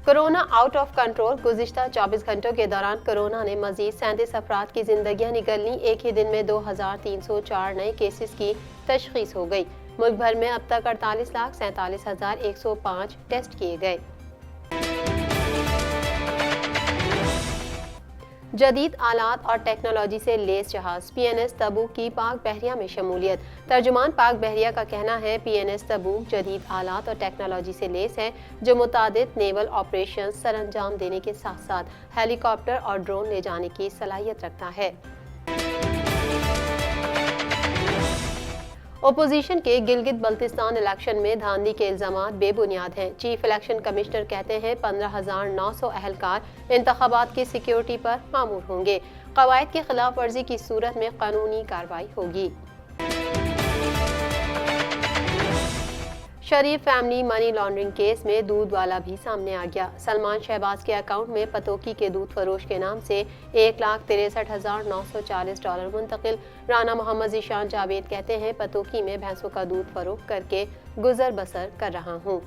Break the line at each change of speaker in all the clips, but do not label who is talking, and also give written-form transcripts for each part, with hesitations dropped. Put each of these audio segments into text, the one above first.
Corona out of control. गुज़िश्ता 24 घंटों के दौरान कोरोना ने मजीद 37 अफराद की जिंदगियां निकल लीं। एक ही दिन में 2304 नए केसेस की तशखीस हो गई। मुल्क भर में अब तक 48,47,105 टेस्ट किए गए। जदीद आलात और टेक्नोलॉजी से लेस जहाज PNS तबूक की पाक बहरिया में शमूलियत। तर्जुमान पाक बहरिया का कहना है PNS तबूक जदीद आलात और टेक्नोलॉजी से लेस है, जो मुतादिद नेवल ऑपरेशन सरअंजाम देने के साथ साथ हेलीकॉप्टर और ड्रोन ले जाने की सलाहियत रखता है। ओपोजिशन के गिलगित बल्तिस्तान इलेक्शन में धांधली के इल्जामात बेबुनियाद हैं। चीफ इलेक्शन कमिश्नर कहते हैं 15,900 अहलकार इंतखाबात की सिक्योरिटी पर मामूर होंगे। कवायद की खिलाफ वर्जी की सूरत में कानूनी कार्रवाई होगी। शरीफ फैमिली मनी लॉन्ड्रिंग केस में दूध वाला भी सामने आ गया। सलमान शहबाज के अकाउंट में पतोकी के दूध फरोश के नाम से $1,63,940 मुंतकिल। राना मोहम्मद ज़ीशान जावेद कहते हैं पतोकी में भैंसों का दूध फरोख्त करके गुजर बसर कर रहा हूँ।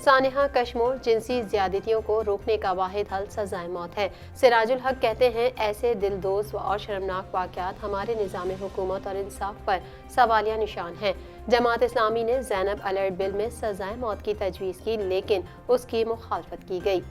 सानिहा कश्मोर, जिनसी ज्यादतियों को रोकने का वाहिद हल सजाए मौत है। सिराजुल हक कहते हैं ऐसे दिलदोज और शर्मनाक वाक़यात हमारे निज़ाम हुकूमत और इंसाफ पर सवालिया निशान हैं। जमात इस्लामी ने ज़ैनब अलर्ट बिल में सजाए मौत की तजवीज़ की, लेकिन उसकी मुखालफत की गई।